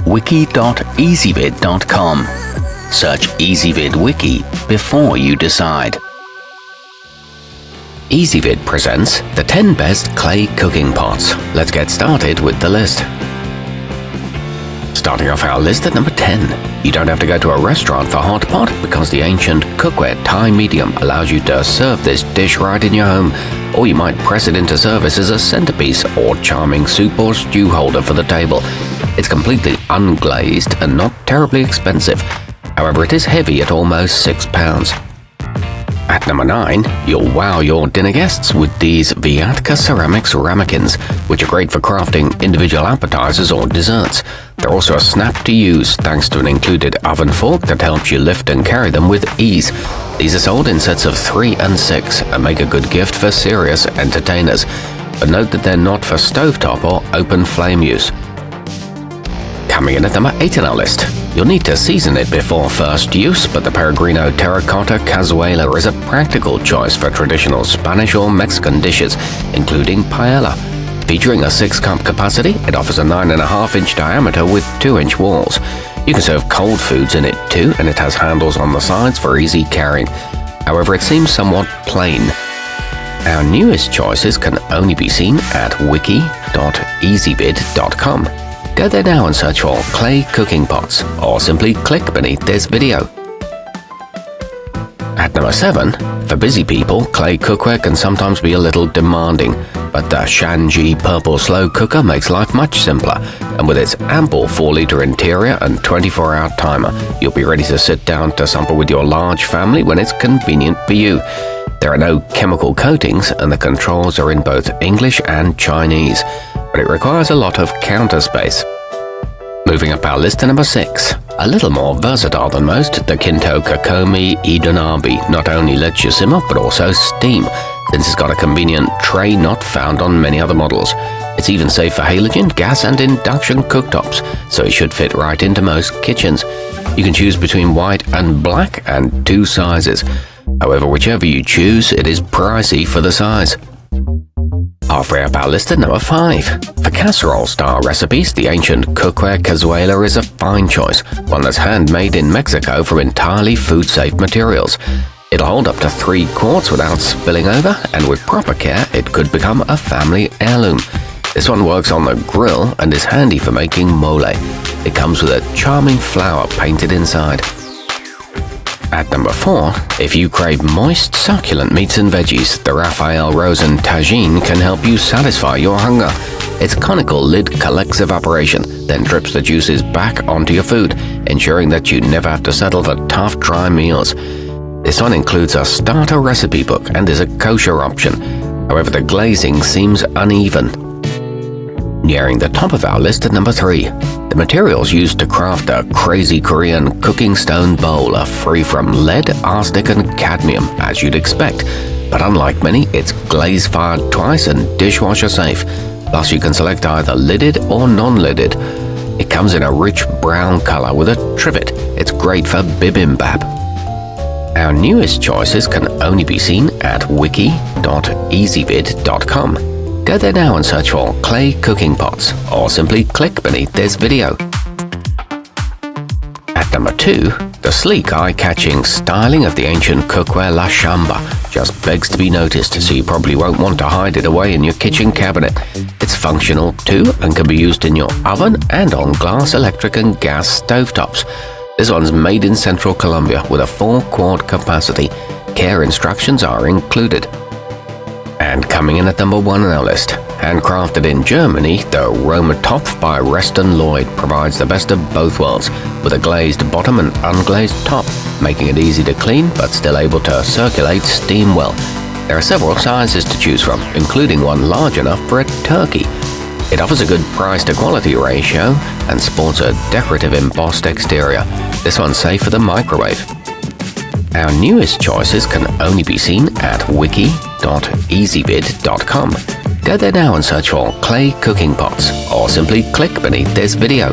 wiki.ezvid.com. Search Ezvid Wiki before you decide. Ezvid presents the 10 best clay cooking pots. Let's get started with the list. Starting off our list at number 10. You don't have to go to a restaurant for hot pot because the ancient cookware Thai medium allows you to serve this dish right in your home, or you might press it into service as a centerpiece or charming soup or stew holder for the table. It's completely unglazed and not terribly expensive. However, it is heavy at almost 6 pounds. At number 9, you'll wow your dinner guests with these Vyatka ceramics ramekins, which are great for crafting individual appetizers or desserts. They're also a snap to use thanks to an included oven fork that helps you lift and carry them with ease. These are sold in sets of 3 and 6 and make a good gift for serious entertainers. But note that they're not for stovetop or open flame use. Coming in at number 8 on our list. You'll need to season it before first use, but the peregrino terracotta cazuela is a practical choice for traditional Spanish or Mexican dishes, including paella. Featuring a 6-cup capacity, it offers a 9.5-inch diameter with 2-inch walls. You can serve cold foods in it too, and it has handles on the sides for easy carrying. However, it seems somewhat plain. Our newest choices can only be seen at wiki.ezvid.com. Go there now and search for clay cooking pots, or simply click beneath this video. At number 7, for busy people, clay cookware can sometimes be a little demanding, but the Tianji purple slow cooker makes life much simpler, and with its ample 4-liter interior and 24-hour timer, you'll be ready to sit down to supper with your large family when it's convenient for you. There are no chemical coatings, and the controls are in both English and Chinese, but it requires a lot of counter space. Moving up our list to number 6. A little more versatile than most, the kinto kakomi donabe not only lets you simmer but also steam, since it's got a convenient tray not found on many other models. It's even safe for halogen, gas and induction cooktops, so it should fit right into most kitchens. You can choose between white and black and 2 sizes. However, whichever you choose, it is pricey for the size. Halfway up our list at number 5. For casserole-style recipes, the ancient cookware cazuela is a fine choice, one that's handmade in Mexico from entirely food-safe materials. It'll hold up to 3 quarts without spilling over, and with proper care, it could become a family heirloom. This one works on the grill and is handy for making mole. It comes with a charming flower painted inside. At number 4, if you crave moist, succulent meats and veggies, the Raphael rozen tagine can help you satisfy your hunger. Its conical lid collects evaporation, then drips the juices back onto your food, ensuring that you never have to settle for tough, dry meals. This one includes a starter recipe book and is a kosher option. However, the glazing seems uneven. Nearing the top of our list at number 3. The materials used to craft a crazy Korean cooking stone bowl are free from lead, arsenic and cadmium, as you'd expect. But unlike many, it's glaze-fired twice and dishwasher safe. Plus, you can select either lidded or non-lidded. It comes in a rich brown color with a trivet. It's great for bibimbap. Our newest choices can only be seen at wiki.ezvid.com. Go there now and search for clay cooking pots, or simply click beneath this video. At number 2, the sleek, eye-catching styling of the ancient cookware La Chamba just begs to be noticed, so you probably won't want to hide it away in your kitchen cabinet. It's functional too, and can be used in your oven and on glass, electric and gas stovetops. This one's made in Central Colombia with a 4-quart capacity. Care instructions are included. And coming in at number 1 on our list, handcrafted in Germany, the romertopf by Reston Lloyd provides the best of both worlds, with a glazed bottom and unglazed top, making it easy to clean but still able to circulate steam well. There are several sizes to choose from, including one large enough for a turkey. It offers a good price-to-quality ratio and sports a decorative embossed exterior. This one's safe for the microwave. Our newest choices can only be seen at wiki.ezvid.com. Go there now and search for clay cooking pots, or simply click beneath this video.